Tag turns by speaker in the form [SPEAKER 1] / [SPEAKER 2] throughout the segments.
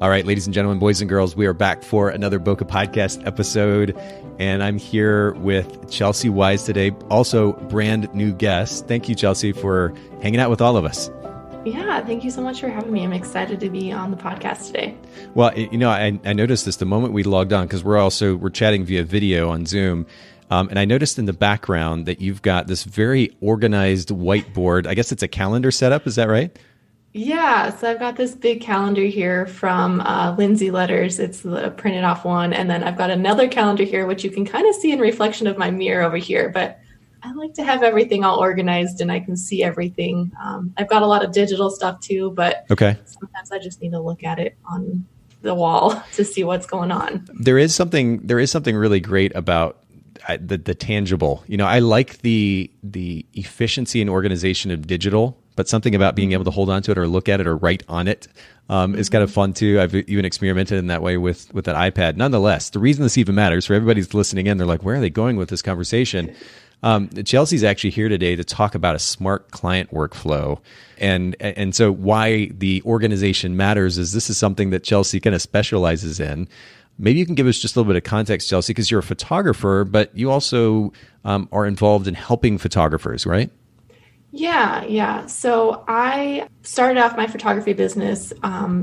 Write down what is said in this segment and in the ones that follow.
[SPEAKER 1] All right, ladies and gentlemen, boys and girls, we are back for another Bokeh Podcast episode. And I'm here with Chelsy Weisz today, also brand new guest. Thank you, Chelsy, for hanging out with all of us.
[SPEAKER 2] Yeah, thank you so much for having me. I'm excited to be on the podcast today.
[SPEAKER 1] Well, I noticed this the moment we logged on, because we're chatting via video on Zoom. And I noticed in the background that you've got this very organized whiteboard. I guess it's a calendar setup. Is that right?
[SPEAKER 2] Yeah, so I've got this big calendar here from Lindsay Letters. It's the printed off one. And then I've got another calendar here, which you can kind of see in reflection of my mirror over here. But I like to have everything all organized and I can see everything. I've got a lot of digital stuff too, but sometimes I just need to look at it on the wall to see what's going on.
[SPEAKER 1] There is something really great about the tangible. I like the efficiency and organization of digital, but something about being able to hold on to it or look at it or write on it is kind of fun too. I've even experimented in that way with an iPad. Nonetheless, the reason this even matters for everybody who's listening in, they're like, where are they going with this conversation? Chelsy's actually here today to talk about a smart client workflow. And so why the organization matters is this is something that Chelsy kind of specializes in. Maybe you can give us just a little bit of context, Chelsy, because you're a photographer, but you also are involved in helping photographers, right?
[SPEAKER 2] Yeah. So I started off my photography business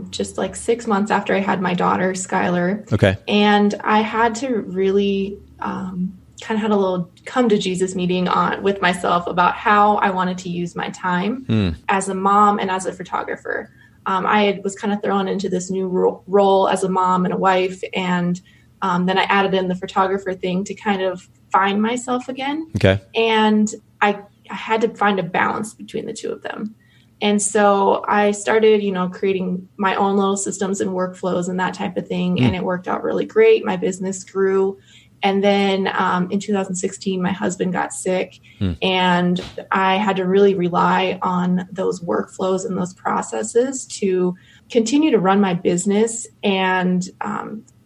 [SPEAKER 2] just like 6 months after I had my daughter, Skylar.
[SPEAKER 1] Okay.
[SPEAKER 2] And I had to really kind of had a little come to Jesus meeting with myself about how I wanted to use my time as a mom and as a photographer. I was kind of thrown into this new role as a mom and a wife. And then I added in the photographer thing to kind of find myself again. Okay. And I had to find a balance between the two of them. And so I started, creating my own little systems and workflows and that type of thing. And it worked out really great. My business grew. And then in 2016, my husband got sick and I had to really rely on those workflows and those processes to continue to run my business and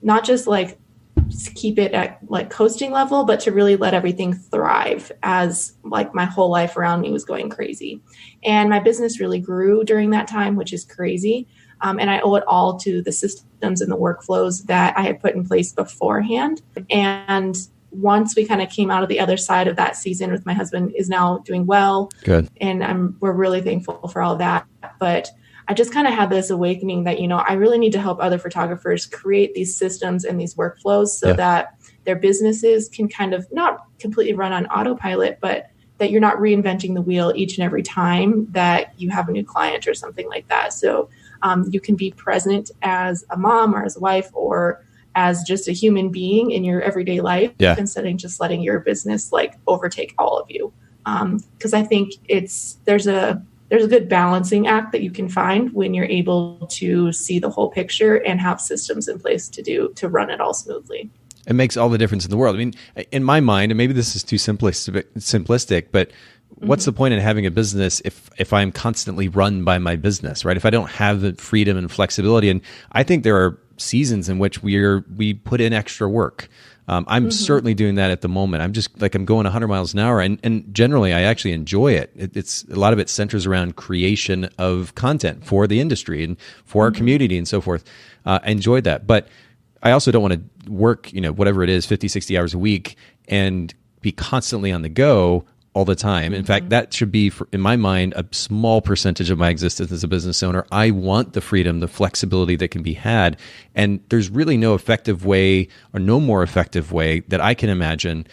[SPEAKER 2] not just keep it at coasting level, but to really let everything thrive as my whole life around me was going crazy. And my business really grew during that time, which is crazy. And I owe it all to the systems and the workflows that I had put in place beforehand. And once we kind of came out of the other side of that season with my husband is now doing well. Good. And we're really thankful for all of that. But I just kind of had this awakening that, I really need to help other photographers create these systems and these workflows so that their businesses can kind of not completely run on autopilot, but that you're not reinventing the wheel each and every time that you have a new client or something like that. So you can be present as a mom or as a wife or as just a human being in your everyday life instead of just letting your business overtake all of you. Because I think there's a good balancing act that you can find when you're able to see the whole picture and have systems in place to run it all smoothly.
[SPEAKER 1] It makes all the difference in the world. I mean, in my mind, and maybe this is too simplistic, but what's the point in having a business if I'm constantly run by my business, right? If I don't have the freedom and flexibility, and I think there are seasons in which we put in extra work. I'm certainly doing that at the moment. I'm just I'm going 100 miles an hour, and generally I actually enjoy it. It's a lot of it centers around creation of content for the industry and for our community and so forth. I enjoy that, but I also don't want to work, whatever it is, 50, 60 hours a week and be constantly on the go all the time. In fact, that should be, in my mind, a small percentage of my existence as a business owner. I want the freedom, the flexibility that can be had. And there's really no effective way or no more effective way that I can imagine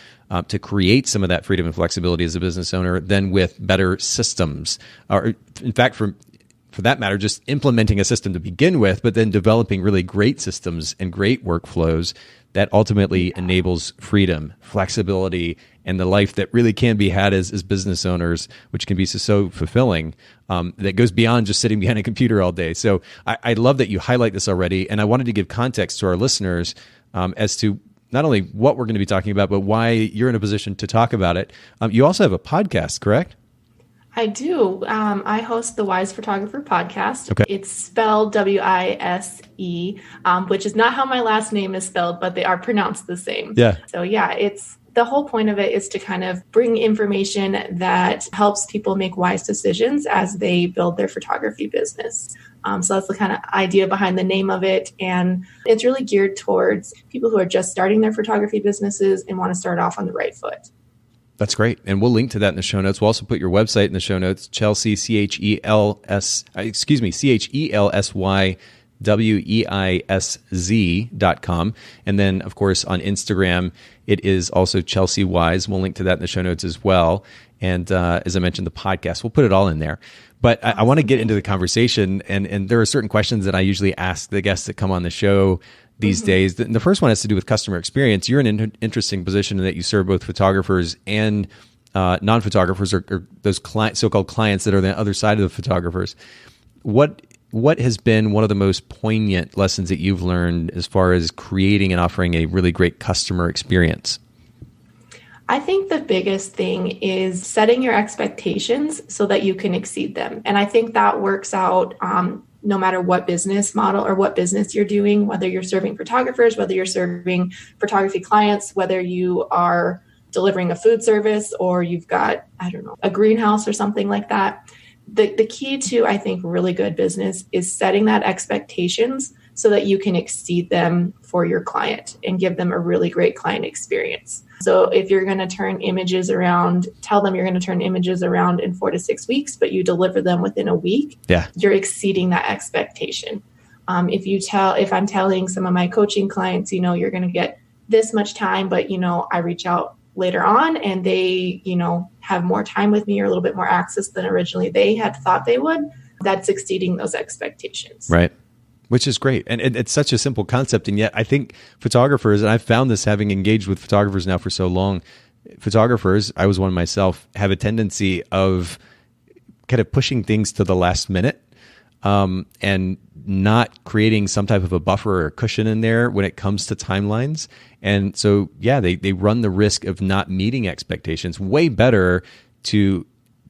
[SPEAKER 1] to create some of that freedom and flexibility as a business owner than with better systems. Or in fact, for that matter, just implementing a system to begin with, but then developing really great systems and great workflows that ultimately enables freedom, flexibility, and the life that really can be had as business owners, which can be so fulfilling, that goes beyond just sitting behind a computer all day. So I love that you highlight this already, and I wanted to give context to our listeners as to not only what we're going to be talking about, but why you're in a position to talk about it. You also have a podcast, correct?
[SPEAKER 2] I do. I host the Weisz Photographer Podcast. Okay. It's spelled Wise, which is not how my last name is spelled, but they are pronounced the same. Yeah. So it's the whole point of it is to kind of bring information that helps people make wise decisions as they build their photography business. So that's the kind of idea behind the name of it. And it's really geared towards people who are just starting their photography businesses and want to start off on the right foot.
[SPEAKER 1] That's great. And we'll link to that in the show notes. We'll also put your website in the show notes, Chelsy, CHELSYWEISZ.com. And then, of course, on Instagram, it is also Chelsy Weisz. We'll link to that in the show notes as well. And as I mentioned, the podcast, we'll put it all in there. But I want to get into the conversation. And there are certain questions that I usually ask the guests that come on the show these days. The first one has to do with customer experience. You're in an interesting position in that you serve both photographers and non-photographers, or those so-called clients that are the other side of the photographers. What has been one of the most poignant lessons that you've learned as far as creating and offering a really great customer experience?
[SPEAKER 2] I think the biggest thing is setting your expectations so that you can exceed them. And I think that works out no matter what business model or what business you're doing, whether you're serving photographers, whether you're serving photography clients, whether you are delivering a food service or you've got, I don't know, a greenhouse or something like that. The key to, I think, really good business is setting that expectations so that you can exceed them for your client and give them a really great client experience. So if you're going to turn images around, tell them you're going to turn images around in 4 to 6 weeks, but you deliver them within a week, you're exceeding that expectation. If I'm telling some of my coaching clients, you're going to get this much time, but, I reach out later on and they, have more time with me or a little bit more access than originally they had thought they would, that's exceeding those expectations.
[SPEAKER 1] Right. Which is great. And it's such a simple concept. And yet I think photographers, and I've found this having engaged with photographers now for so long, photographers, I was one myself, have a tendency of kind of pushing things to the last minute and not creating some type of a buffer or cushion in there when it comes to timelines. And so, they run the risk of not meeting expectations. Way better to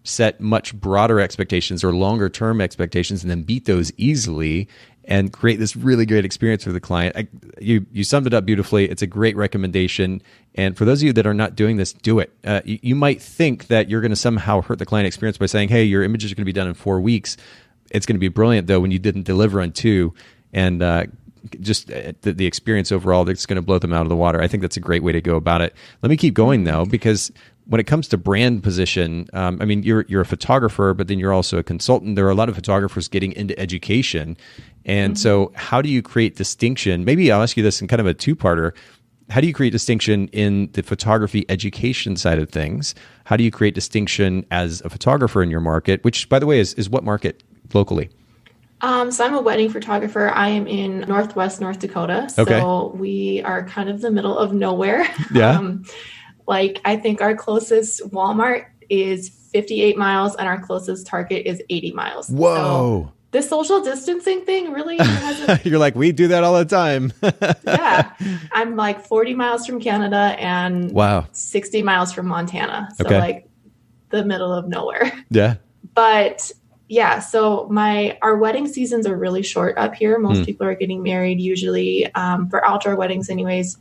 [SPEAKER 1] set much broader expectations or longer term expectations and then beat those easily and create this really great experience for the client. You summed it up beautifully. It's a great recommendation. And for those of you that are not doing this, do it. You might think that you're going to somehow hurt the client experience by saying, hey, your images are going to be done in 4 weeks. It's going to be brilliant, though, when you didn't deliver in 2. And just the experience overall, that's going to blow them out of the water. I think that's a great way to go about it. Let me keep going, though, because when it comes to brand position, you're a photographer, but then you're also a consultant. There are a lot of photographers getting into education. And so how do you create distinction? Maybe I'll ask you this in kind of a two-parter. How do you create distinction in the photography education side of things? How do you create distinction as a photographer in your market, which, by the way, is what market locally?
[SPEAKER 2] So I'm a wedding photographer. I am in Northwest North Dakota. So we are kind of the middle of nowhere. Yeah. I think our closest Walmart is 58 miles and our closest Target is 80 miles.
[SPEAKER 1] Whoa.
[SPEAKER 2] So the social distancing thing really hasn't...
[SPEAKER 1] You're like, we do that all the time.
[SPEAKER 2] Yeah. I'm 40 miles from Canada and 60 miles from Montana. So the middle of nowhere.
[SPEAKER 1] Yeah.
[SPEAKER 2] But so our wedding seasons are really short up here. Most people are getting married usually for outdoor weddings anyways,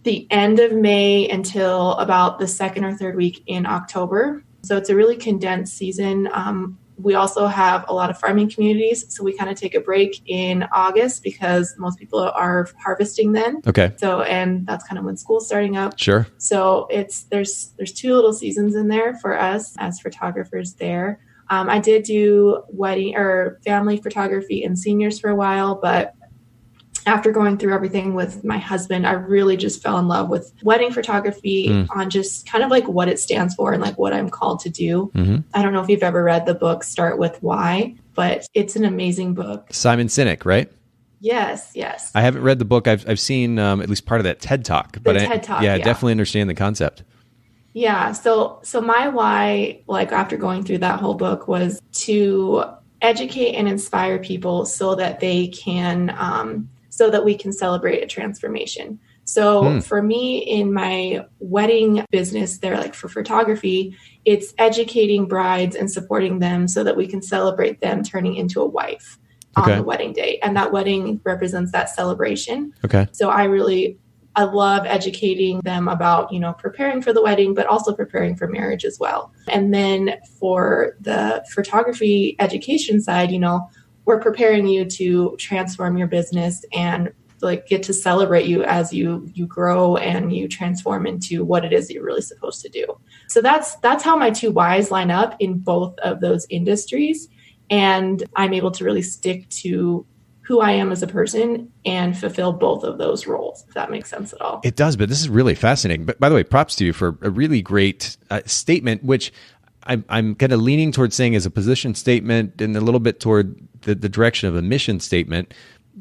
[SPEAKER 2] the end of May until about the second or third week in October. So it's a really condensed season. We also have a lot of farming communities. So we kind of take a break in August because most people are harvesting then. Okay. So, and that's kind of when school's starting up.
[SPEAKER 1] Sure.
[SPEAKER 2] So there's 2 little seasons in there for us as photographers there. I did do wedding or family photography and seniors for a while, but after going through everything with my husband, I really just fell in love with wedding photography on just kind of what it stands for and what I'm called to do. I don't know if you've ever read the book Start With Why, but it's an amazing book.
[SPEAKER 1] Simon Sinek, right?
[SPEAKER 2] Yes.
[SPEAKER 1] I haven't read the book. I've seen at least part of that TED Talk.
[SPEAKER 2] TED Talk,
[SPEAKER 1] I definitely understand the concept.
[SPEAKER 2] Yeah. So my why, after going through that whole book, was to educate and inspire people so that they can, so that we can celebrate a transformation. So for me in my wedding business there, for photography, it's educating brides and supporting them so that we can celebrate them turning into a wife on the wedding day. And that wedding represents that celebration. Okay. So I really I love educating them about, preparing for the wedding, but also preparing for marriage as well. And then for the photography education side, we're preparing you to transform your business and get to celebrate you as you grow and you transform into what it is that you're really supposed to do. So that's how my two whys line up in both of those industries. And I'm able to really stick to who I am as a person and fulfill both of those roles, if that makes sense at all.
[SPEAKER 1] It does, but this is really fascinating. But by the way, props to you for a really great statement, which I'm kind of leaning towards saying is a position statement and a little bit toward the direction of a mission statement.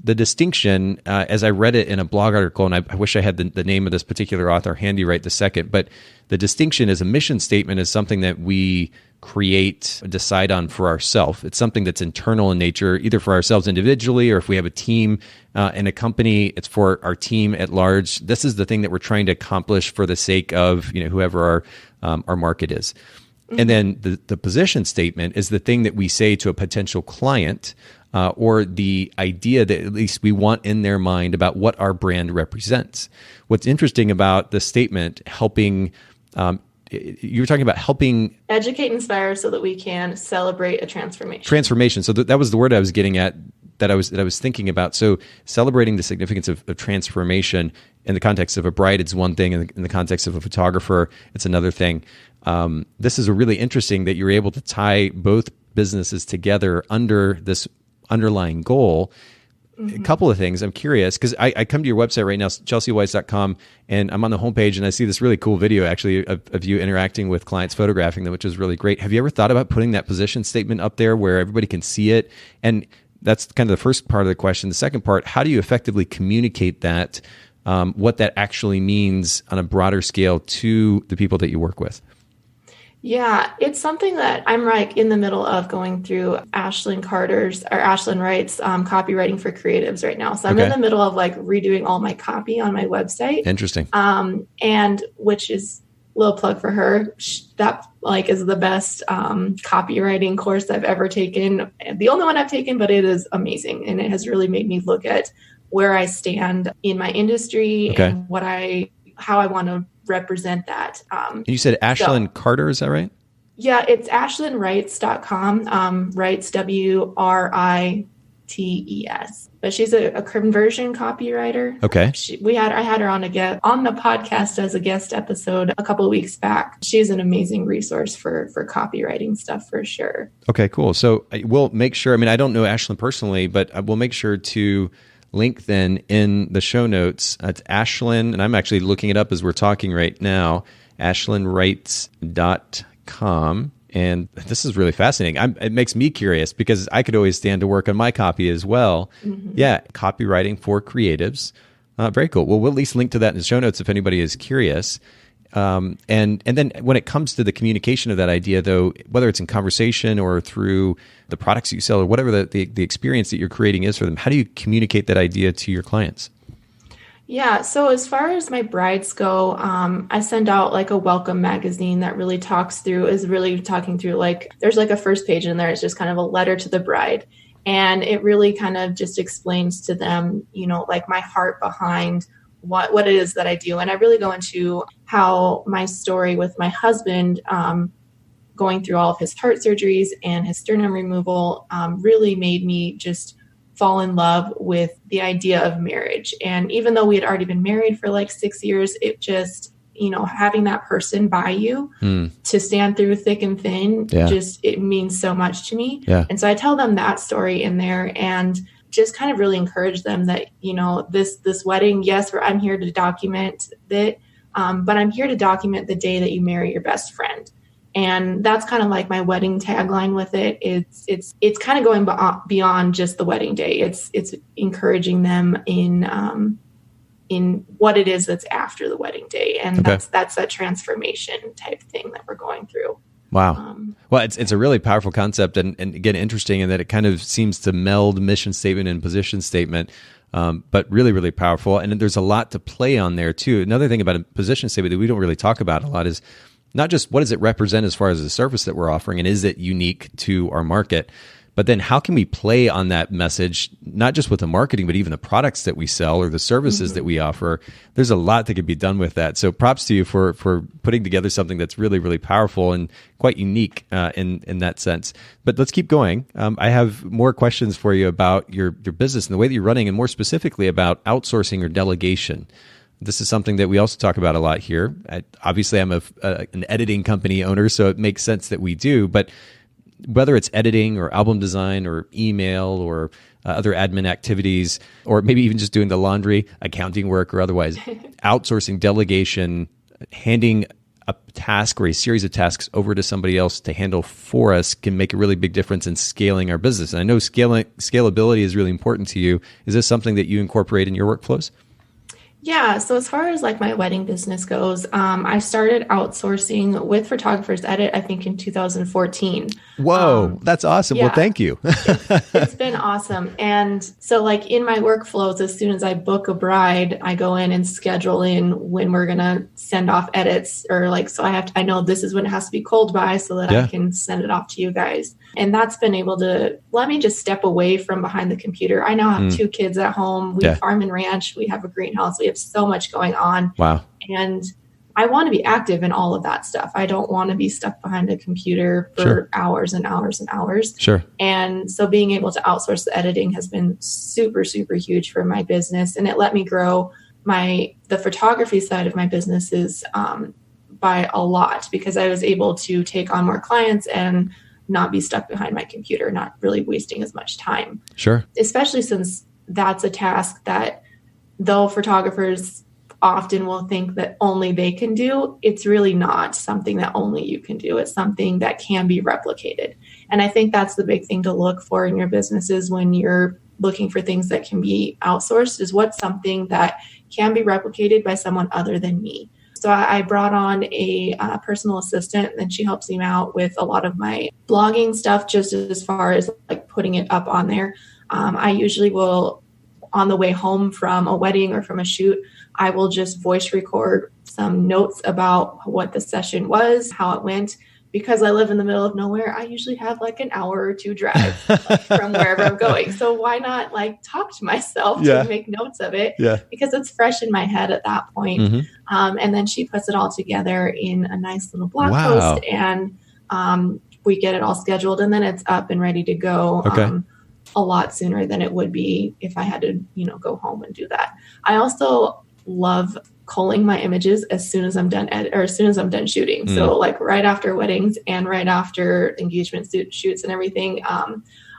[SPEAKER 1] The distinction, as I read it in a blog article, and I wish I had the name of this particular author handy right this second, but the distinction is a mission statement is something that we create, decide on for ourselves. It's something that's internal in nature, either for ourselves individually, or if we have a team in a company, it's for our team at large. This is the thing that we're trying to accomplish for the sake of whoever our market is. Mm-hmm. And then the position statement is the thing that we say to a potential client, or the idea that at least we want in their mind about what our brand represents. What's interesting about the statement, helping, you were talking about helping
[SPEAKER 2] educate, inspire, so that we can celebrate a transformation.
[SPEAKER 1] Transformation. So that was the word I was getting at, that I was thinking about. So celebrating the significance of transformation in the context of a bride, it's one thing. In the context of a photographer, it's another thing. This is a really interesting that you're able to tie both businesses together under this underlying goal. Mm-hmm. A couple of things. I'm curious because I come to your website right now, chelseyweisz.com, and I'm on the homepage and I see this really cool video actually of you interacting with clients, photographing them, which is really great. Have you ever thought about putting that position statement up there where everybody can see it? And that's kind of the first part of the question. The second part, how do you effectively communicate that, what that actually means on a broader scale to the people that you work with?
[SPEAKER 2] Yeah, it's something that I'm in the middle of going through Ashlyn Wright's copywriting for creatives right now. So I'm in the middle of redoing all my copy on my website.
[SPEAKER 1] Interesting.
[SPEAKER 2] And which is a little plug for her. That is the best copywriting course I've ever taken. The only one I've taken, but it is amazing. And it has really made me look at where I stand in my industry and how I want to represent that.
[SPEAKER 1] You said Ashlyn Carter, is that right?
[SPEAKER 2] Yeah, it's ashlynwrites.com. Writes, WRITES. But she's a conversion copywriter.
[SPEAKER 1] Okay.
[SPEAKER 2] I had her on the podcast as a guest episode a couple of weeks back. She's an amazing resource for copywriting stuff for sure.
[SPEAKER 1] Okay, cool. So we'll make sure, I don't know Ashlyn personally, but we'll make sure to link then in the show notes. It's Ashlyn, and I'm actually looking it up as we're talking right now, ashlynwrites.com. And this is really fascinating. It makes me curious because I could always stand to work on my copy as well. Mm-hmm. Yeah, copywriting for creatives. Very cool. Well, we'll at least link to that in the show notes if anybody is curious. And then when it comes to the communication of that idea, though, whether it's in conversation or through the products you sell or whatever the experience that you're creating is for them, how do you communicate that idea to your clients?
[SPEAKER 2] Yeah. So as far as my brides go, I send out a welcome magazine that really talking through there's a first page in there. It's just kind of a letter to the bride. And it really kind of just explains to them, my heart behind what it is that I do. And I really go into how my story with my husband, going through all of his heart surgeries and his sternum removal, really made me just fall in love with the idea of marriage. And even though we had already been married for 6 years, it just, having that person by you to stand through thick and thin, it means so much to me.
[SPEAKER 1] Yeah.
[SPEAKER 2] And so I tell them that story in there and just kind of really encourage them that, this wedding, yes, I'm here to document it, but I'm here to document the day that you marry your best friend. And that's kind of my wedding tagline with it. It's kind of going beyond just the wedding day. It's encouraging them in what it is that's after the wedding day. And that's that transformation type thing that we're going through.
[SPEAKER 1] Wow. Well, it's a really powerful concept and again, interesting in that it kind of seems to meld mission statement and position statement, but really, really powerful. And there's a lot to play on there too. Another thing about a position statement that we don't really talk about a lot is not just what does it represent as far as the service that we're offering and is it unique to our market, But then how can we play on that message, not just with the marketing, but even the products that we sell or the services that we offer? There's a lot that could be done with that. So props to you for putting together something that's really, really powerful and quite unique in that sense. But let's keep going. I have more questions for you about your business and the way that you're running, and more specifically about outsourcing or delegation. This is something that we also talk about a lot here. Obviously, I'm an editing company owner, so it makes sense that we do. But whether it's editing or album design or email or other admin activities, or maybe even just doing the laundry, accounting work or otherwise, outsourcing, delegation, handing a task or a series of tasks over to somebody else to handle for us can make a really big difference in scaling our business. And I know scalability is really important to you. Is this something that you incorporate in your workflows?
[SPEAKER 2] Yeah. So as far as like my wedding business goes, I started outsourcing with Photographers Edit, I think in 2014.
[SPEAKER 1] Whoa, that's awesome.
[SPEAKER 2] Yeah,
[SPEAKER 1] well, thank you.
[SPEAKER 2] it's been awesome. And so like in my workflows, as soon as I book a bride, I go in and schedule in when we're going to send off edits, or like, so I know this is when it has to be cold by so that I can send it off to you guys. And that's been able to let me just step away from behind the computer. I now have 2 kids at home. We farm and ranch. We have a greenhouse. We have so much going on.
[SPEAKER 1] Wow.
[SPEAKER 2] And I want to be active in all of that stuff. I don't want to be stuck behind a computer for hours and hours and hours.
[SPEAKER 1] Sure.
[SPEAKER 2] And so being able to outsource the editing has been super, super huge for my business. And it let me grow the photography side of my business is by a lot, because I was able to take on more clients and not be stuck behind my computer, not really wasting as much time.
[SPEAKER 1] Sure.
[SPEAKER 2] Especially since that's a task that, though photographers often will think that only they can do, it's really not something that only you can do. It's something that can be replicated. And I think that's the big thing to look for in your businesses when you're looking for things that can be outsourced, is what's something that can be replicated by someone other than me. So I brought on a personal assistant, and she helps me out with a lot of my blogging stuff, just as far as like putting it up on there. I usually will, on the way home from a wedding or from a shoot, I will just voice record some notes about what the session was, how it went. Because I live in the middle of nowhere, I usually have like an hour or 2 drive from wherever I'm going. So why not like talk to myself to make notes of it? Yeah. Because it's fresh in my head at that point. Mm-hmm. And then she puts it all together in a nice little blog post, and we get it all scheduled, and then it's up and ready to go. A lot sooner than it would be if I had to, go home and do that. I also love culling my images as soon as I'm done shooting. So like right after weddings and right after engagement shoots and everything.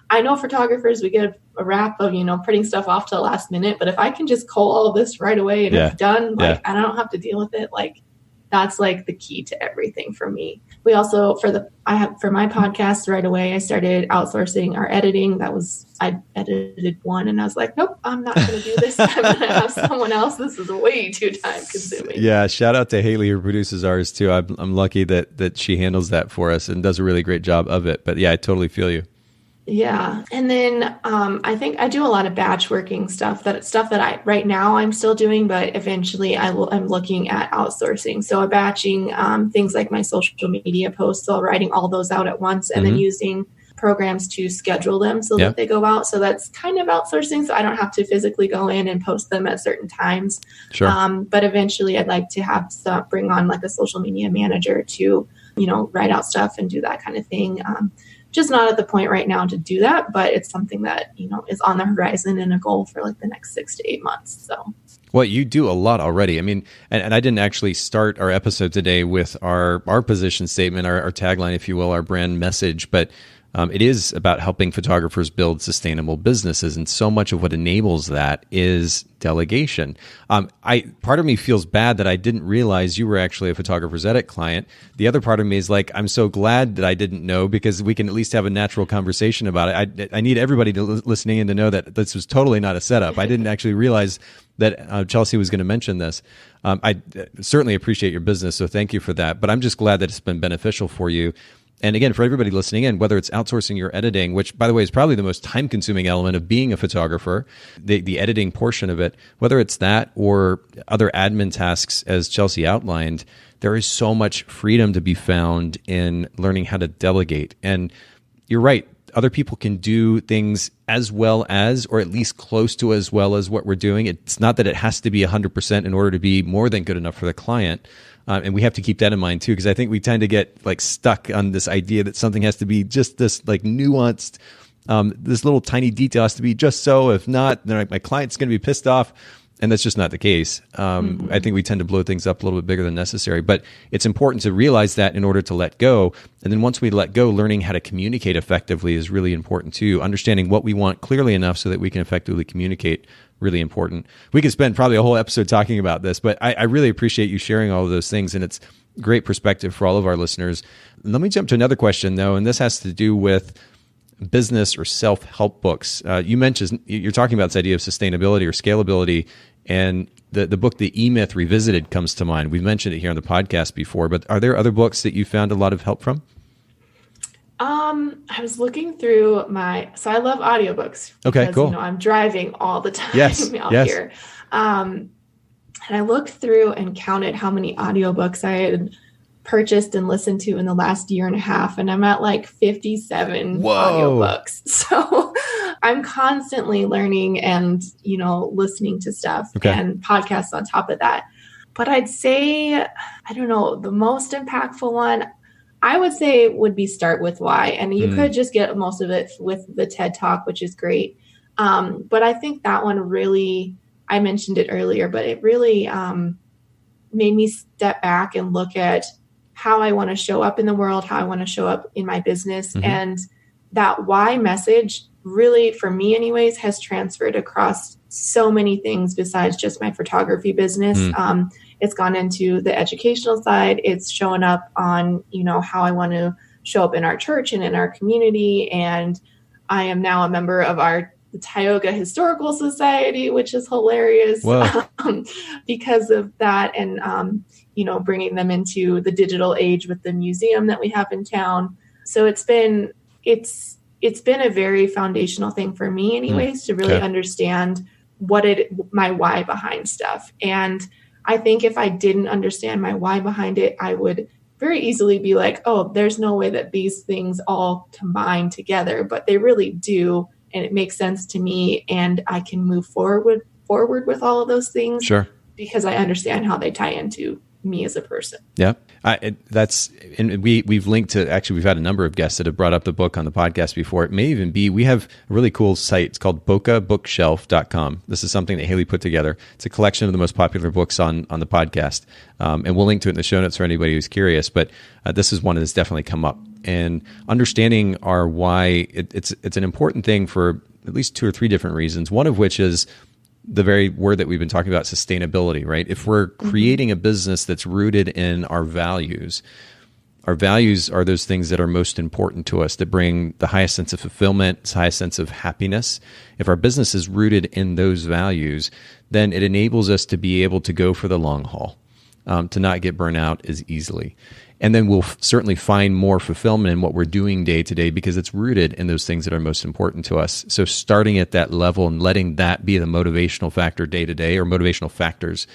[SPEAKER 2] I know photographers, we get a rap of, putting stuff off to the last minute, but if I can just cull all this right away and it's done, and I don't have to deal with it, like that's like the key to everything for me. We also, for my podcast right away, I started outsourcing our editing. I edited one and I was like, nope, I'm not going to do this. I'm going to have someone else. This is way too time consuming. Yeah.
[SPEAKER 1] Shout out to Haley, who produces ours too. I'm lucky that she handles that for us and does a really great job of it. But yeah, I totally feel you.
[SPEAKER 2] Yeah. And then I think I do a lot of batch working stuff that right now I'm still doing, but eventually I'm looking at outsourcing. So batching things like my social media posts, so writing all those out at once and then using programs to schedule them so that they go out. So that's kind of outsourcing. So I don't have to physically go in and post them at certain times. Sure. But eventually I'd like to bring on like a social media manager to, write out stuff and do that kind of thing. Just not at the point right now to do that, but it's something that, is on the horizon and a goal for like the next 6 to 8 months. So.
[SPEAKER 1] Well, you do a lot already. I mean, and I didn't actually start our episode today with our position statement, our tagline, if you will, our brand message, but it is about helping photographers build sustainable businesses. And so much of what enables that is delegation. Part of me feels bad that I didn't realize you were actually a Photographer's Edit client. The other part of me is like, I'm so glad that I didn't know, because we can at least have a natural conversation about it. I need everybody listening in to know that this was totally not a setup. I didn't actually realize that Chelsy was going to mention this. I certainly appreciate your business, so thank you for that. But I'm just glad that it's been beneficial for you. And again, for everybody listening in, whether it's outsourcing your editing, which, by the way, is probably the most time-consuming element of being a photographer, the editing portion of it, whether it's that or other admin tasks, as Chelsy outlined, there is so much freedom to be found in learning how to delegate. And you're right. other people can do things as well as, or at least close to as well as what we're doing. It's not that it has to be 100% in order to be more than good enough for the client. And we have to keep that in mind too, because I think we tend to get like stuck on this idea that something has to be just this like nuanced, this little tiny detail has to be just so. If not, then like, my client's going to be pissed off. And that's just not the case. I think we tend to blow things up a little bit bigger than necessary, but it's important to realize that in order to let go. And then once we let go, learning how to communicate effectively is really important too. Understanding what we want clearly enough so that we can effectively communicate, really important. We could spend probably a whole episode talking about this, but I really appreciate you sharing all of those things. And it's great perspective for all of our listeners. Let me jump to another question though, and this has to do with business or self-help books. You mentioned, you're talking about this idea of sustainability or scalability, and the book, The E-Myth Revisited, comes to mind. We've mentioned it here on the podcast before, but are there other books that you found a lot of help from?
[SPEAKER 2] I was looking through so I love audiobooks.
[SPEAKER 1] Okay, cool.
[SPEAKER 2] I'm driving all the time out here. And I looked through and counted how many audiobooks I had purchased and listened to in the last year and a half, and I'm at like 57 audiobooks. So I'm constantly learning and listening to stuff and podcasts on top of that. But I'd say, I don't know, the most impactful one I would say would be Start With Why, and you could just get most of it with the TED Talk, which is great. But I think that one really, I mentioned it earlier, but it really made me step back and look at how I want to show up in the world, how I want to show up in my business. And that why message really, for me anyways, has transferred across so many things besides just my photography business. It's gone into the educational side. It's showing up on, how I want to show up in our church and in our community. And I am now a member of the Tioga Historical Society, which is hilarious because of that. And, bringing them into the digital age with the museum that we have in town. So it's been a very foundational thing for me anyways, to really understand my why behind stuff. And I think if I didn't understand my why behind it, I would very easily be like, oh, there's no way that these things all combine together, but they really do. And it makes sense to me, and I can move forward with all of those things. Sure. Because I understand how they tie into me as a person. Yeah.
[SPEAKER 1] And we've linked to, actually, we've had a number of guests that have brought up the book on the podcast before. It may even be, we have a really cool site. It's called BokehBookshelf.com. This is something that Haley put together. It's a collection of the most popular books on the podcast. And we'll link to it in the show notes for anybody who's curious. But this is one that's definitely come up. And understanding our why, it's an important thing for at least 2 or 3 different reasons. One of which is the very word that we've been talking about, sustainability, right? If we're creating a business that's rooted in our values are those things that are most important to us, that bring the highest sense of fulfillment, the highest sense of happiness. If our business is rooted in those values, then it enables us to be able to go for the long haul, to not get burnt out as easily. And then we'll certainly find more fulfillment in what we're doing day to day because it's rooted in those things that are most important to us. So starting at that level and letting that be the motivational factor day to day, or motivational factors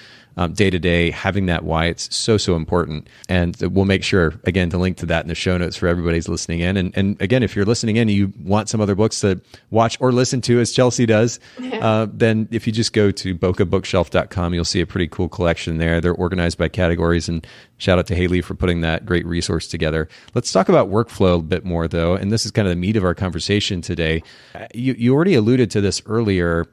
[SPEAKER 1] day to day, having that why, it's so important. And we'll make sure, again, to link to that in the show notes for everybody who's listening in. And again, if you're listening in and you want some other books to watch or listen to, as Chelsy does, then if you just go to BokehBookshelf.com, you'll see a pretty cool collection there. They're organized by categories, and shout out to Haley for putting that great resource together. Let's talk about workflow a bit more, though, and this is kind of the meat of our conversation today. You already alluded to this earlier.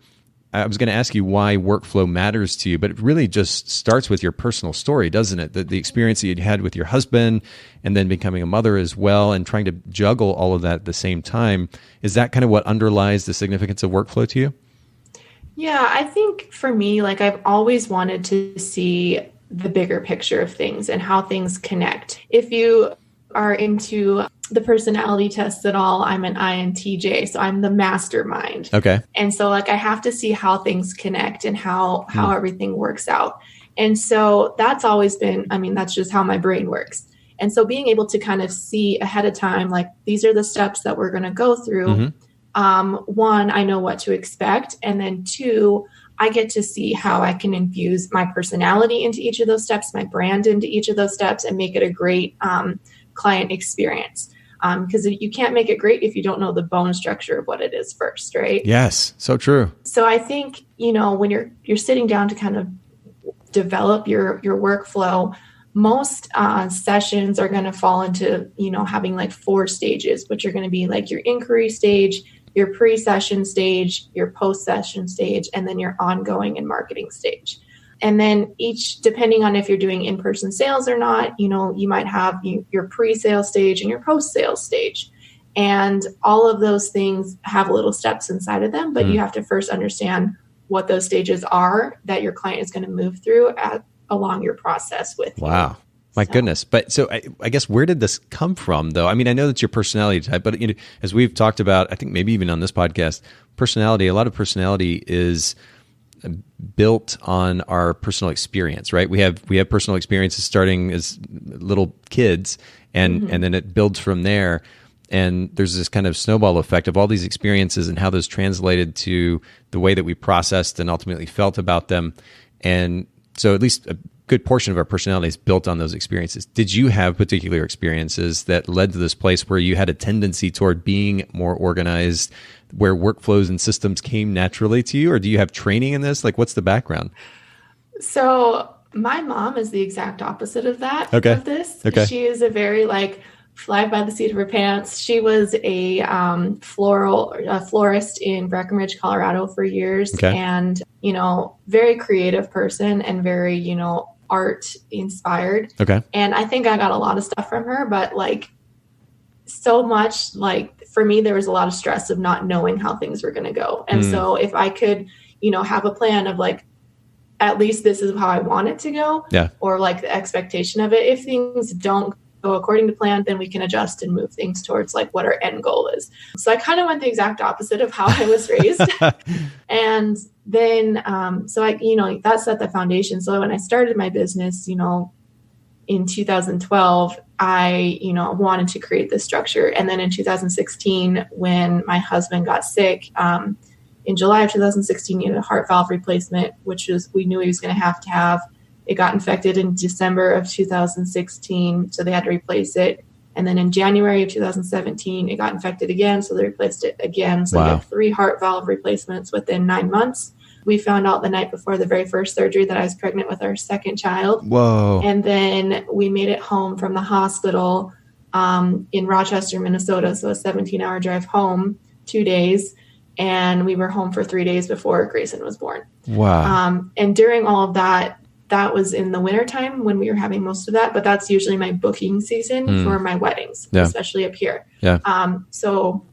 [SPEAKER 1] I was going to ask you why workflow matters to you, but it really just starts with your personal story, doesn't it? The experience that you had with your husband and then becoming a mother as well, and trying to juggle all of that at the same time. Is that kind of what underlies the significance of workflow to you?
[SPEAKER 2] Yeah, I think for me, like, I've always wanted to see the bigger picture of things and how things connect. If you are into the personality tests at all, I'm an INTJ, so I'm the mastermind. Okay. And so like I have to see how things connect and how everything works out. And so that's always been, that's just how my brain works. And so being able to kind of see ahead of time, like, these are the steps that we're going to go through. One, I know what to expect. And then 2, I get to see how I can infuse my personality into each of those steps, my brand into each of those steps, and make it a great client experience. because you can't make it great if you don't know the bone structure of what it is first, right?
[SPEAKER 1] Yes, so true.
[SPEAKER 2] So I think, when you're sitting down to kind of develop your workflow, most sessions are going to fall into, having like 4 stages, which are going to be like your inquiry stage, your pre-session stage, your post-session stage, and then your ongoing and marketing stage. And then each, depending on if you're doing in-person sales or not, you might have your pre-sale stage and your post-sales stage. And all of those things have little steps inside of them, but you have to first understand what those stages are that your client is going to move through along your process with you.
[SPEAKER 1] Wow. My goodness. But so I guess where did this come from though? I mean, I know that's your personality type, but as we've talked about, I think maybe even on this podcast, a lot of personality is built on our personal experience, right? We have personal experiences starting as little kids and then it builds from there. And there's this kind of snowball effect of all these experiences and how those translated to the way that we processed and ultimately felt about them. And so at least a good portion of our personality is built on those experiences. Did you have particular experiences that led to this place where you had a tendency toward being more organized, where workflows and systems came naturally to you? Or do you have training in this? Like, what's the background? So
[SPEAKER 2] my mom is the exact opposite of that,
[SPEAKER 1] of
[SPEAKER 2] this.
[SPEAKER 1] Okay.
[SPEAKER 2] She is a very fly by the seat of her pants. She was a florist in Breckenridge, Colorado for years.
[SPEAKER 1] Okay.
[SPEAKER 2] And, very creative person and very, art inspired.
[SPEAKER 1] Okay.
[SPEAKER 2] And I think I got a lot of stuff from her, but so much, for me, there was a lot of stress of not knowing how things were going to go. And so if I could, have a plan of at least this is how I want it to go, or the expectation of it. If things don't go according to plan, then we can adjust and move things towards what our end goal is. So I kind of went the exact opposite of how I was raised. And then, that set the foundation. So when I started my business, in 2012, I, wanted to create this structure. And then in 2016, when my husband got sick, in July of 2016, he had a heart valve replacement, we knew he was going to have. It got infected in December of 2016, so they had to replace it. And then in January of 2017, it got infected again, so they replaced it again. So we had 3 heart valve replacements within 9 months. We found out the night before the very first surgery that I was pregnant with our second child.
[SPEAKER 1] Whoa.
[SPEAKER 2] And then we made it home from the hospital in Rochester, Minnesota, so a 17-hour drive home, 2 days. And we were home for 3 days before Grayson was born.
[SPEAKER 1] Wow.
[SPEAKER 2] And during all of that was in the wintertime when we were having most of that, but that's usually my booking season for my weddings, especially up here. So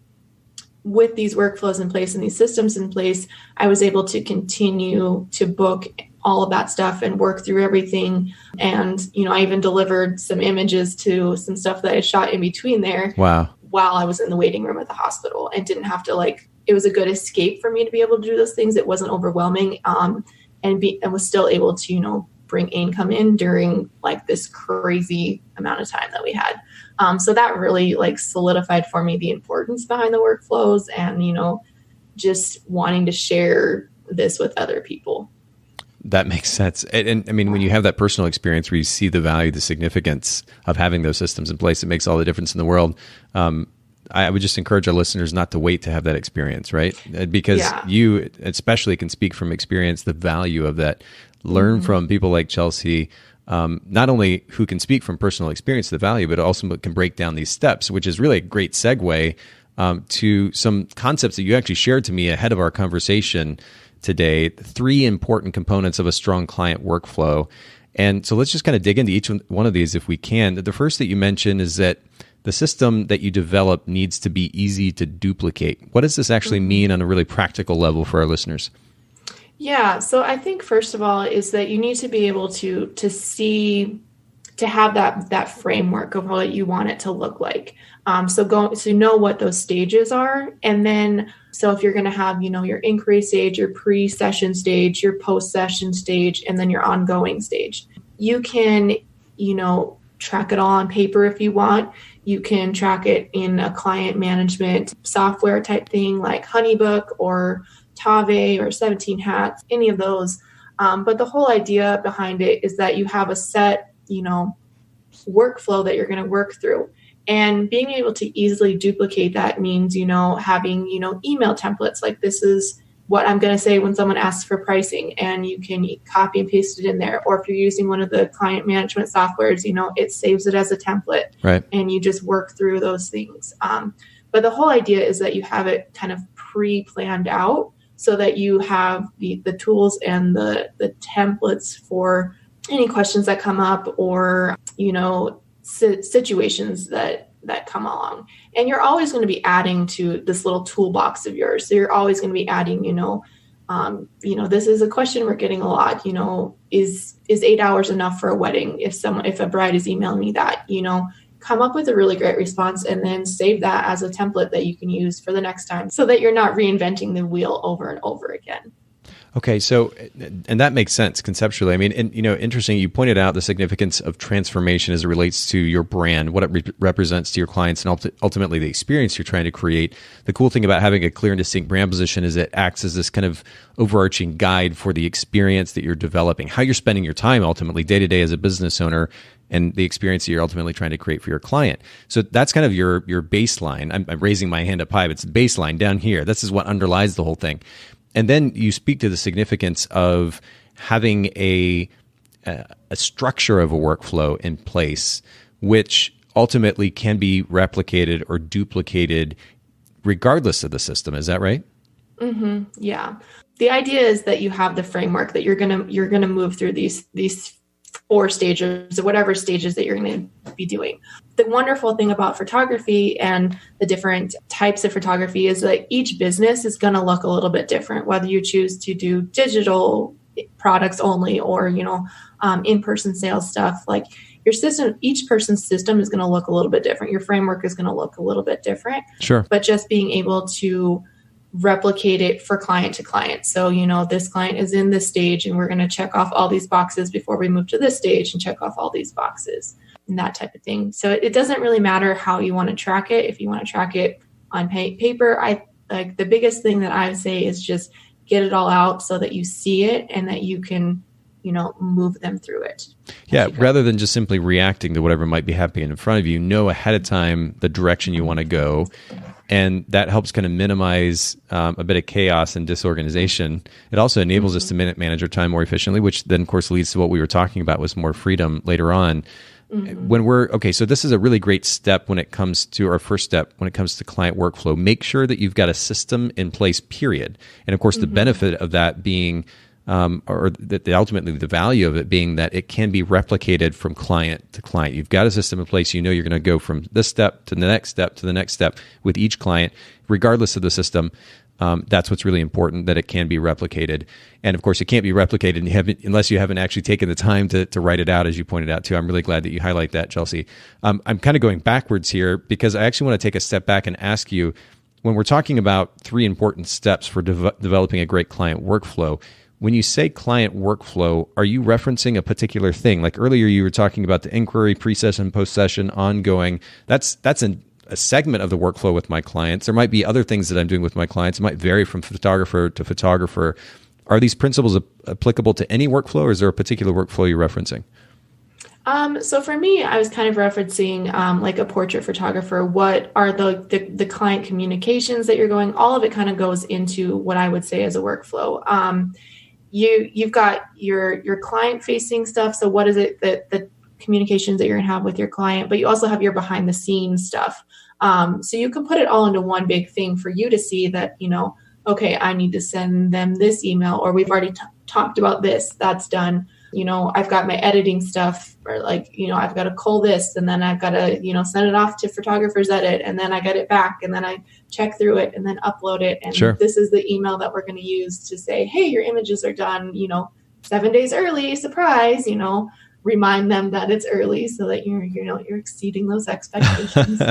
[SPEAKER 2] with these workflows in place and these systems in place, I was able to continue to book all of that stuff and work through everything. And, I even delivered some images to some stuff that I shot in between there.
[SPEAKER 1] Wow.
[SPEAKER 2] While I was in the waiting room at the hospital and didn't have to it was a good escape for me to be able to do those things. It wasn't overwhelming. And was still able to, bring income in during this crazy amount of time that we had. So that really solidified for me the importance behind the workflows and, just wanting to share this with other people.
[SPEAKER 1] That makes sense. And I mean, when you have that personal experience where you see the value, the significance of having those systems in place, it makes all the difference in the world. I would just encourage our listeners not to wait to have that experience, right? Because you especially can speak from experience, the value of that. Learn from people like Chelsy, not only who can speak from personal experience the value, but also can break down these steps, which is really a great segue to some concepts that you actually shared to me ahead of our conversation today. 3 important components of a strong client workflow. And so let's just kind of dig into each one of these if we can. The first that you mentioned is that the system that you develop needs to be easy to duplicate. What does this actually mean on a really practical level for our listeners?
[SPEAKER 2] Yeah. So I think first of all is that you need to be able to have that framework of what you want it to look like. So know what those stages are. And then, so if you're going to have, your inquiry stage, your pre-session stage, your post-session stage, and then your ongoing stage, you can, track it all on paper if you want. You can track it in a client management software type thing like Honeybook or Tave or 17 Hats, any of those. But the whole idea behind it is that you have a set, workflow that you're going to work through. And being able to easily duplicate that means, having, email templates, like this is what I'm going to say when someone asks for pricing, and you can copy and paste it in there. Or if you're using one of the client management softwares, it saves it as a template,
[SPEAKER 1] right? And
[SPEAKER 2] you just work through those things. But the whole idea is that you have it kind of pre-planned out so that you have the tools and the templates for any questions that come up, or, situations that come along. And you're always going to be adding to this little toolbox of yours. So you're always going to be adding, this is a question we're getting a lot, is 8 hours enough for a wedding? If a bride is emailing me that, come up with a really great response and then save that as a template that you can use for the next time, so that you're not reinventing the wheel over and over again.
[SPEAKER 1] Okay. So, and that makes sense conceptually. I mean, and, interesting. You pointed out the significance of transformation as it relates to your brand, what it represents to your clients, and ultimately the experience you're trying to create. The cool thing about having a clear and distinct brand position is it acts as this kind of overarching guide for the experience that you're developing, how you're spending your time ultimately day to day as a business owner, and the experience that you're ultimately trying to create for your client. So that's kind of your baseline. I'm raising my hand up high, but it's baseline down here. This is what underlies the whole thing. And then you speak to the significance of having a structure of a workflow in place, which ultimately can be replicated or duplicated regardless of the system. Is that right?
[SPEAKER 2] Mm-hmm. Yeah. The idea is that you have the framework that you're gonna move through these 4 stages, or whatever stages that you're going to be doing. The wonderful thing about photography and the different types of photography is that each business is going to look a little bit different, whether you choose to do digital products only or, in-person sales stuff. Like your system, each person's system is going to look a little bit different. Your framework is going to look a little bit different.
[SPEAKER 1] Sure.
[SPEAKER 2] But just being able to replicate it for client to client. So, this client is in this stage and we're going to check off all these boxes before we move to this stage and check off all these boxes and that type of thing. So it doesn't really matter how you want to track it. If you want to track it on paper, like the biggest thing that I would say is just get it all out so that you see it and that you can, move them through it.
[SPEAKER 1] Yeah. Rather than just simply reacting to whatever might be happening in front of you, know ahead of time the direction you want to go. And that helps kind of minimize a bit of chaos and disorganization. It also enables us to manage our time more efficiently, which then, of course, leads to what we were talking about was more freedom later on. Mm-hmm. So this is a really great step when it comes to our first step, when it comes to client workflow. Make sure that you've got a system in place, period. And of course, the benefit of that being or that ultimately the value of it being that it can be replicated from client to client. You've got a system in place. You're going to go from this step to the next step to the next step with each client, regardless of the system. That's what's really important, that it can be replicated. And of course, it can't be replicated unless you haven't actually taken the time to write it out, as you pointed out too. I'm really glad that you highlight that, Chelsy. I'm kind of going backwards here because I actually want to take a step back and ask you, when we're talking about 3 important steps for developing a great client workflow, when you say client workflow, are you referencing a particular thing? Like earlier, you were talking about the inquiry, pre-session, post-session, ongoing. That's a segment of the workflow with my clients. There might be other things that I'm doing with my clients. It might vary from photographer to photographer. Are these principles applicable to any workflow, or is there a particular workflow you're referencing?
[SPEAKER 2] So for me, I was kind of referencing like a portrait photographer. What are the client communications that you're going? All of it kind of goes into what I would say as a workflow. You've got your client facing stuff. So what is it that the communications that you're going to have with your client, but you also have your behind the scenes stuff. So you can put it all into one big thing for you to see that, okay, I need to send them this email, or we've already talked about this, that's done. I've got my editing stuff, or like, I've got to cull this, and then I've got to, send it off to photographers edit, and then I get it back, and then I check through it and then upload it. And
[SPEAKER 1] Sure.
[SPEAKER 2] This is the email that we're going to use to say, hey, your images are done, 7 days early, surprise, remind them that it's early so that you're exceeding those expectations.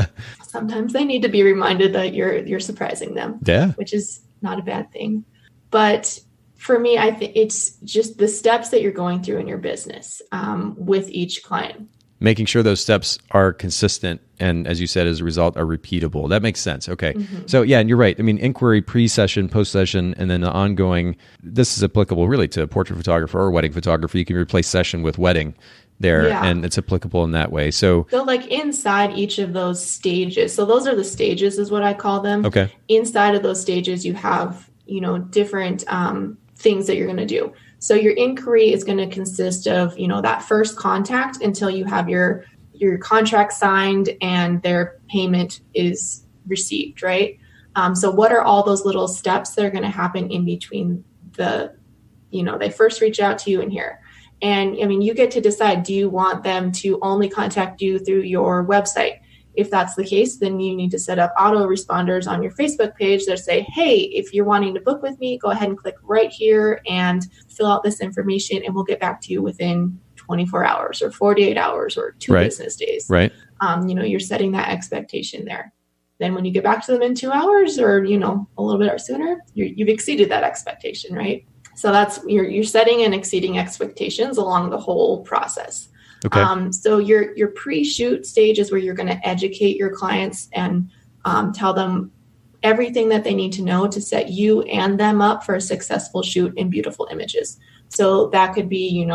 [SPEAKER 2] Sometimes they need to be reminded that you're surprising them,
[SPEAKER 1] yeah,
[SPEAKER 2] which is not a bad thing. But for me, I think it's just the steps that you're going through in your business with each client.
[SPEAKER 1] Making sure those steps are consistent and, as you said, as a result, are repeatable. That makes sense. Okay. So yeah, and you're right. I mean, inquiry, pre-session, post-session, and then the ongoing, this is applicable really to a portrait photographer or wedding photographer. You can replace session with wedding there, and it's applicable in that way. So
[SPEAKER 2] like inside each of those stages, so those are the stages is what I call them.
[SPEAKER 1] Okay.
[SPEAKER 2] Inside of those stages, you have, different things that you're going to do. So your inquiry is going to consist of, that first contact until you have your contract signed and their payment is received, right? So what are all those little steps that are going to happen in between they first reach out to you and here? And I mean, you get to decide, do you want them to only contact you through your website? If that's the case, then you need to set up autoresponders on your Facebook page that say, hey, if you're wanting to book with me, go ahead and click right here and fill out this information and we'll get back to you within 24 hours or 48 hours or 2 business days.
[SPEAKER 1] Right.
[SPEAKER 2] You're setting that expectation there. Then when you get back to them in 2 hours or, a little bit sooner, you've exceeded that expectation, right? So that's, you're setting and exceeding expectations along the whole process.
[SPEAKER 1] Okay.
[SPEAKER 2] So your pre-shoot stage is where you're going to educate your clients and tell them everything that they need to know to set you and them up for a successful shoot in beautiful images. So that could be,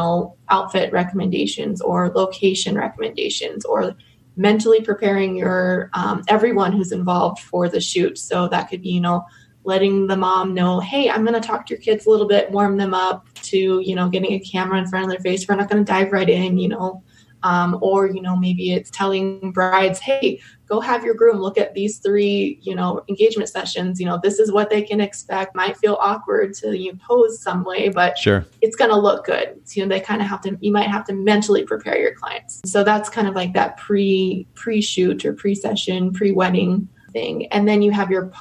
[SPEAKER 2] outfit recommendations or location recommendations or mentally preparing your everyone who's involved for the shoot. So that could be, letting the mom know, hey, I'm going to talk to your kids a little bit, warm them up to, getting a camera in front of their face. We're not going to dive right in, or, maybe it's telling brides, hey, go have your groom look at these 3, engagement sessions. This is what they can expect. Might feel awkward to pose some way, but
[SPEAKER 1] sure,
[SPEAKER 2] it's going to look good. So, they kind of you might have to mentally prepare your clients. So that's kind of like that pre-shoot or pre-session, pre-wedding thing. And then you have your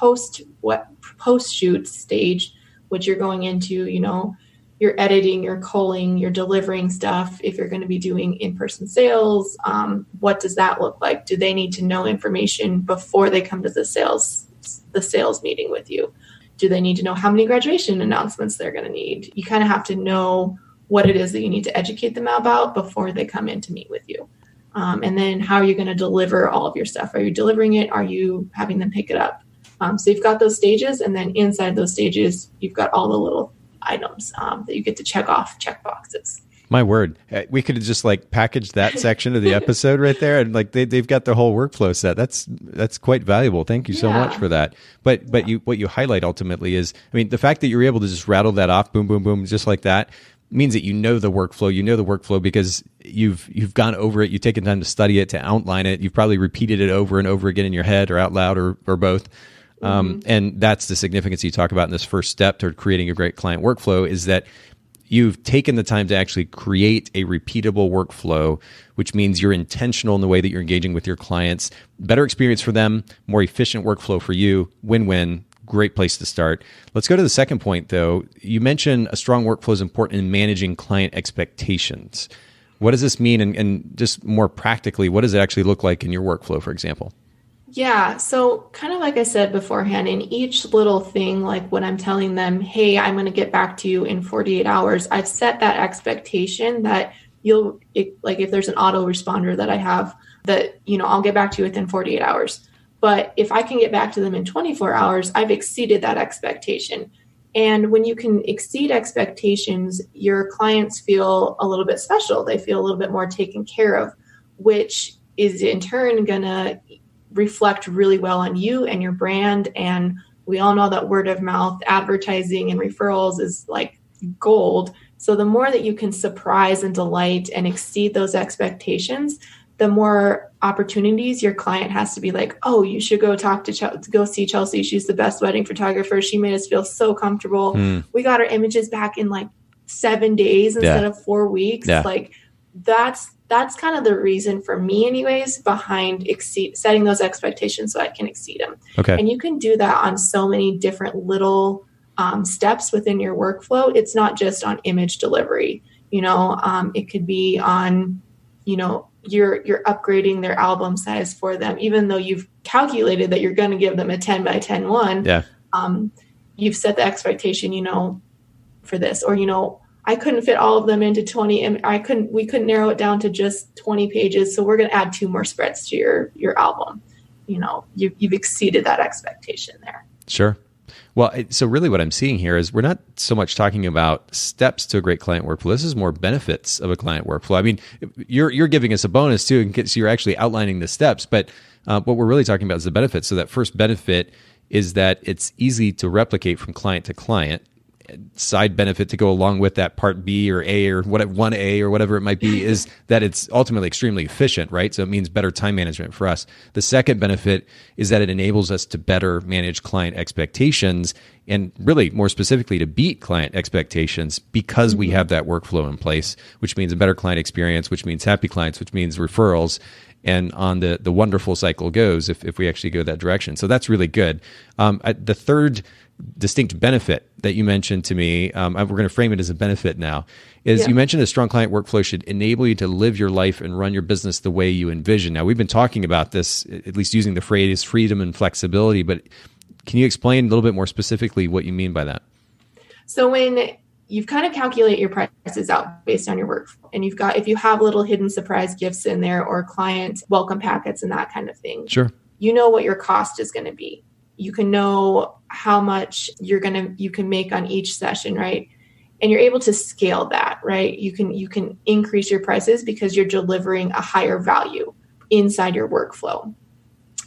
[SPEAKER 2] post-shoot stage, which you're going into, you're editing, you're culling, you're delivering stuff. If you're going to be doing in-person sales, what does that look like? Do they need to know information before they come to the sales meeting with you? Do they need to know how many graduation announcements they're going to need? You kind of have to know what it is that you need to educate them about before they come in to meet with you. And then how are you going to deliver all of your stuff? Are you delivering it? Are you having them pick it up? So you've got those stages, and then inside those stages, you've got all the little items that you get to check off, check boxes.
[SPEAKER 1] My word, we could have just packaged that section of the episode right there, and they've got their whole workflow set. That's quite valuable. Thank you so much for that. But what you highlight ultimately is, the fact that you're able to just rattle that off, boom, boom, boom, just like that, means that you know the workflow because you've gone over it, you've taken time to study it, to outline it, you've probably repeated it over and over again in your head or out loud or both. And that's the significance you talk about in this first step toward creating a great client workflow, is that you've taken the time to actually create a repeatable workflow, which means you're intentional in the way that you're engaging with your clients. Better experience for them, more efficient workflow for you, win-win. Great place to start. Let's go to the second point, though. You mentioned a strong workflow is important in managing client expectations. What does this mean? And just more practically, what does it actually look like in your workflow, for example?
[SPEAKER 2] Yeah. So kind of like I said beforehand, in each little thing, like when I'm telling them, hey, I'm going to get back to you in 48 hours, I've set that expectation that if there's an autoresponder that I have that, I'll get back to you within 48 hours. But if I can get back to them in 24 hours, I've exceeded that expectation. And when you can exceed expectations, your clients feel a little bit special. They feel a little bit more taken care of, which is in turn going to reflect really well on you and your brand. And we all know that word of mouth advertising and referrals is like gold. So the more that you can surprise and delight and exceed those expectations, the more opportunities your client has to be like, oh, you should go go see Chelsy. She's the best wedding photographer. She made us feel so comfortable. We got our images back in 7 days instead of 4 weeks. That's kind of the reason for me anyways behind setting those expectations so I can exceed them.
[SPEAKER 1] Okay.
[SPEAKER 2] And you can do that on so many different little steps within your workflow. It's not just on image delivery. It could be on, you're upgrading their album size for them, even though you've calculated that you're going to give them a 10 by 10 one.
[SPEAKER 1] Yeah.
[SPEAKER 2] You've set the expectation, for this, or, I couldn't fit all of them into 20 and we couldn't narrow it down to just 20 pages. So we're going to add 2 more spreads to your album. You've exceeded that expectation there.
[SPEAKER 1] Sure. Well, so really what I'm seeing here is we're not so much talking about steps to a great client workflow. This is more benefits of a client workflow. I mean, you're giving us a bonus too, so you're actually outlining the steps, but what we're really talking about is the benefits. So that first benefit is that it's easy to replicate from client to client. Side benefit to go along with that part B or A or whatever, 1A or whatever it might be, is that it's ultimately extremely efficient, right? So it means better time management for us. The second benefit is that it enables us to better manage client expectations, and really more specifically to beat client expectations, because we have that workflow in place, which means a better client experience, which means happy clients, which means referrals. And on the wonderful cycle goes if we actually go that direction. So that's really good. The third distinct benefit that you mentioned to me, we're going to frame it as a benefit now, is you mentioned a strong client workflow should enable you to live your life and run your business the way you envision. Now, we've been talking about this, at least using the phrase freedom and flexibility, but can you explain a little bit more specifically what you mean by that?
[SPEAKER 2] So when you've kind of calculate your prices out based on your workflow, and if you have little hidden surprise gifts in there or client welcome packets and that kind of thing,
[SPEAKER 1] sure,
[SPEAKER 2] you know what your cost is going to be. You can know how much you can make on each session, right? And you're able to scale that, right? You can increase your prices because you're delivering a higher value inside your workflow.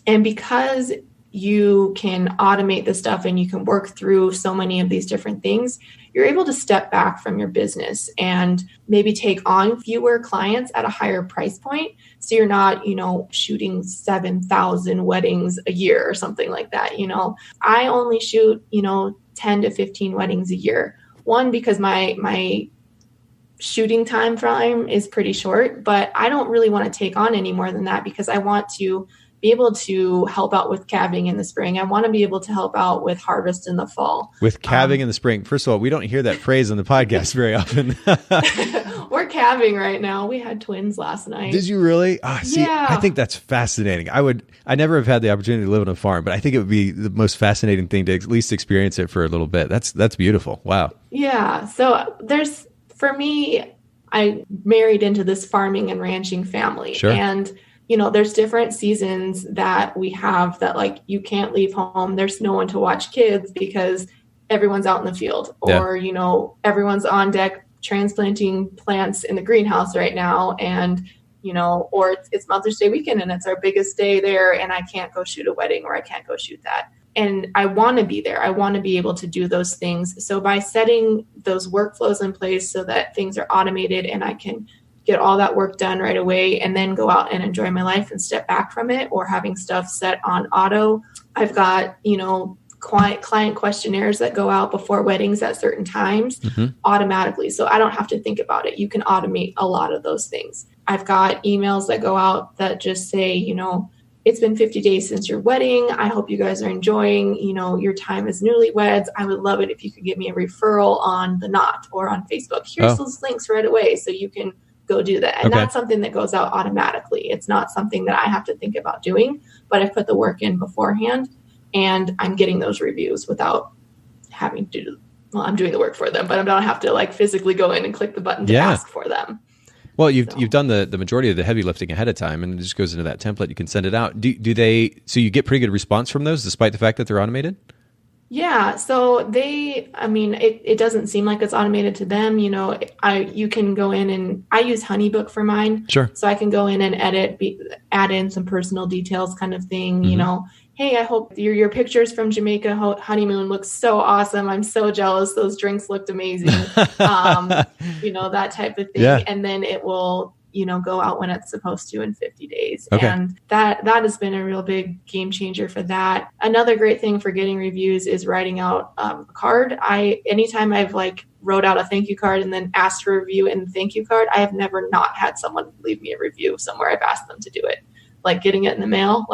[SPEAKER 2] And because you can automate this stuff and you can work through so many of these different things, you're able to step back from your business and maybe take on fewer clients at a higher price point. So you're not, shooting 7,000 weddings a year or something like that. I only shoot, 10 to 15 weddings a year. One, because my shooting time frame is pretty short, but I don't really want to take on any more than that because I want to be able to help out with calving in the spring. I want to be able to help out with harvest in the fall.
[SPEAKER 1] With calving in the spring. First of all, we don't hear that phrase on the podcast very often.
[SPEAKER 2] We're calving right now. We had twins last night.
[SPEAKER 1] Did you really? Yeah. I think that's fascinating. I never have had the opportunity to live on a farm, but I think it would be the most fascinating thing to at least experience it for a little bit. That's beautiful. Wow.
[SPEAKER 2] Yeah. So for me, I married into this farming and ranching family.
[SPEAKER 1] Sure.
[SPEAKER 2] And there's different seasons that we have that you can't leave home. There's no one to watch kids because everyone's out in the field or, everyone's on deck transplanting plants in the greenhouse right now. And, or it's Mother's Day weekend and it's our biggest day there and I can't go shoot a wedding or I can't go shoot that. And I want to be there. I want to be able to do those things. So by setting those workflows in place so that things are automated and I can get all that work done right away and then go out and enjoy my life and step back from it, or having stuff set on auto. I've got, client questionnaires that go out before weddings at certain times automatically. So I don't have to think about it. You can automate a lot of those things. I've got emails that go out that just say, it's been 50 days since your wedding. I hope you guys are enjoying, your time as newlyweds. I would love it if you could give me a referral on The Knot or on Facebook. Here's those links right away so you can go do that. And that's something that goes out automatically. It's not something that I have to think about doing, but I put the work in beforehand and I'm getting those reviews without having to I'm doing the work for them, but I don't have to physically go in and click the button to ask for them.
[SPEAKER 1] Well, you've done the majority of the heavy lifting ahead of time, and it just goes into that template. You can send it out. So you get pretty good response from those despite the fact that they're automated?
[SPEAKER 2] Yeah. So it doesn't seem like it's automated to them. You can go in and I use Honeybook for mine.
[SPEAKER 1] Sure.
[SPEAKER 2] So I can go in and add in some personal details kind of thing, hey, I hope your pictures from Jamaica honeymoon look so awesome. I'm so jealous. Those drinks looked amazing. That type of thing. Yeah. And then it will, go out when it's supposed to in 50 days. Okay. And that has been a real big game changer for that. Another great thing for getting reviews is writing out a card. Anytime I've wrote out a thank you card and then asked for a review in the thank you card, I have never not had someone leave me a review somewhere I've asked them to do it. Getting it in the mail,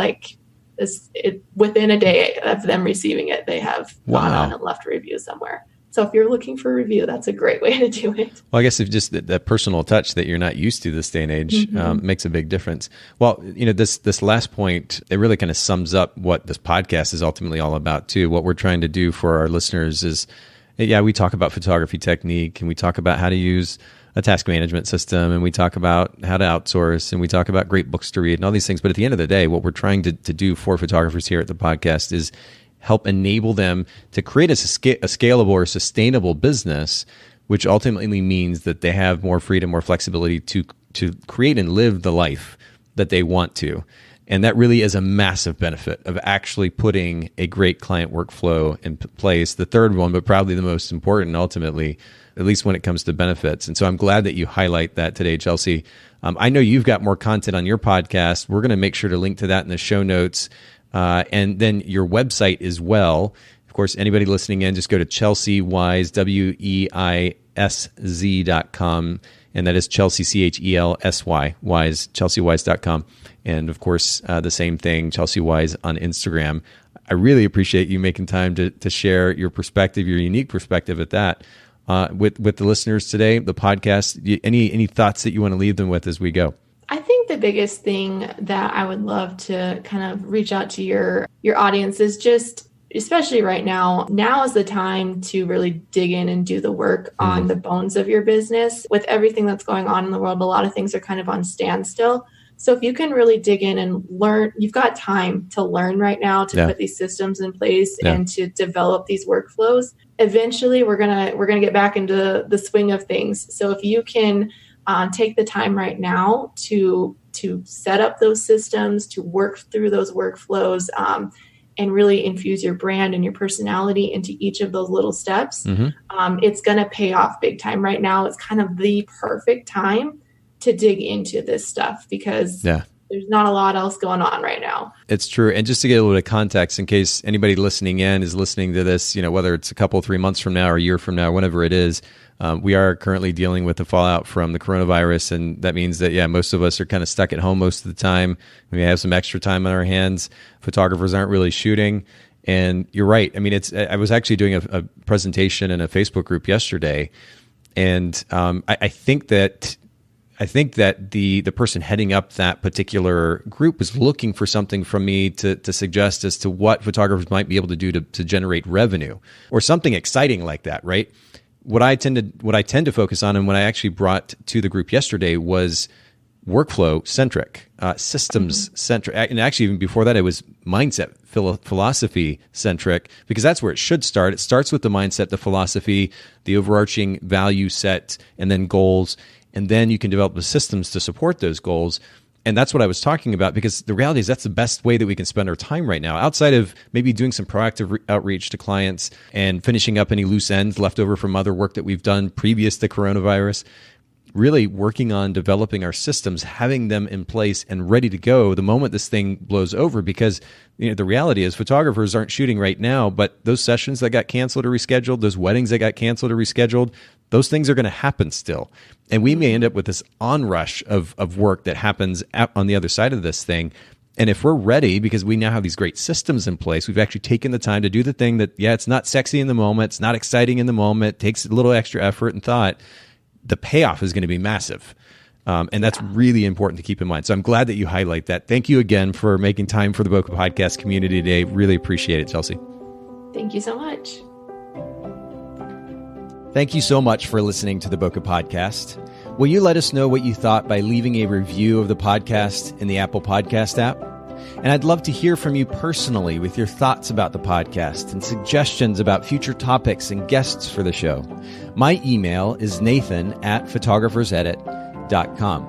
[SPEAKER 2] within a day of them receiving it, they have gone on and left a review somewhere. So if you're looking for a review, that's a great way to do it.
[SPEAKER 1] Well, I guess if just that personal touch that you're not used to this day and age makes a big difference. Well, this last point, it really kind of sums up what this podcast is ultimately all about too. What we're trying to do for our listeners is Yeah, we talk about photography technique, and we talk about how to use a task management system, and we talk about how to outsource, and we talk about great books to read and all these things. But at the end of the day, what we're trying to do for photographers here at the podcast is help enable them to create a scalable or sustainable business, which ultimately means that they have more freedom, more flexibility to create and live the life that they want to. And that really is a massive benefit of actually putting a great client workflow in place. The third one, but probably the most important ultimately, at least when it comes to benefits. And so I'm glad that you highlight that today, Chelsy. I know you've got more content on your podcast. We're going to make sure to link to that in the show notes. And then your website as well. Of course, anybody listening in, just go to Chelsy Weisz, WEISZ.com. And that is Chelsy, CHELSY, Weisz, ChelsyWeisz.com. And of course, the same thing, Chelsy Weisz on Instagram. I really appreciate you making time to share your perspective, your unique perspective at that, with the listeners today, the podcast. Any thoughts that you want to leave them with as we go?
[SPEAKER 2] I think the biggest thing that I would love to kind of reach out to your audience is just, especially right now is the time to really dig in and do the work on the bones of your business. With everything that's going on in the world, a lot of things are kind of on standstill. So if you can really dig in and learn, you've got time to learn right now to put these systems in place and to develop these workflows. Eventually, we're gonna get back into the swing of things. So if you can take the time right now to set up those systems, to work through those workflows, and really infuse your brand and your personality into each of those little steps, it's going to pay off big time. Right now, it's kind of the perfect time to dig into this stuff because there's not a lot else going on right now. It's
[SPEAKER 1] true. And just to get a little bit of context, in case anybody listening in is listening to this, whether it's a couple, 3 months from now or a year from now, whenever it is, we are currently dealing with the fallout from the coronavirus. And that means that, most of us are kind of stuck at home most of the time. We have some extra time on our hands. Photographers aren't really shooting. And you're right. I mean, I was actually doing a presentation in a Facebook group yesterday. And I think that the person heading up that particular group was looking for something from me to suggest as to what photographers might be able to do to generate revenue or something exciting like that, right? What I tend to focus on, and what I actually brought to the group yesterday, was workflow centric, systems centric, and actually even before that, it was mindset philosophy centric, because that's where it should start. It starts with the mindset, the philosophy, the overarching value set, and then goals. And then you can develop the systems to support those goals. And that's what I was talking about, because the reality is that's the best way that we can spend our time right now, outside of maybe doing some proactive outreach to clients and finishing up any loose ends left over from other work that we've done previous to coronavirus. Really working on developing our systems, having them in place and ready to go the moment this thing blows over. Because the reality is photographers aren't shooting right now, but those sessions that got canceled or rescheduled, those weddings that got canceled or rescheduled, those things are going to happen still. And we may end up with this onrush of work that happens on the other side of this thing. And if we're ready, because we now have these great systems in place, we've actually taken the time to do the thing that, it's not sexy in the moment, it's not exciting in the moment, takes a little extra effort and thought, the payoff is going to be massive. And that's really important to keep in mind. So I'm glad that you highlight that. Thank you again for making time for the Bokeh Podcast community today. Really appreciate it, Chelsy.
[SPEAKER 2] Thank you so much.
[SPEAKER 1] Thank you so much for listening to the Bokeh Podcast. Will you let us know what you thought by leaving a review of the podcast in the Apple Podcast app? And I'd love to hear from you personally with your thoughts about the podcast and suggestions about future topics and guests for the show. My email is nathan@photographersedit.com.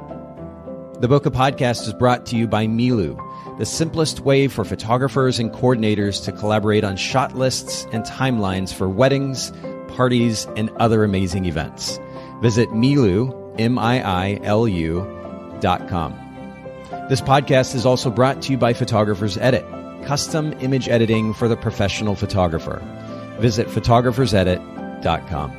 [SPEAKER 1] The Bokeh Podcast is brought to you by Milu, the simplest way for photographers and coordinators to collaborate on shot lists and timelines for weddings, parties, and other amazing events. Visit Milu, MIILU.com. This podcast is also brought to you by Photographer's Edit, custom image editing for the professional photographer. Visit photographersedit.com.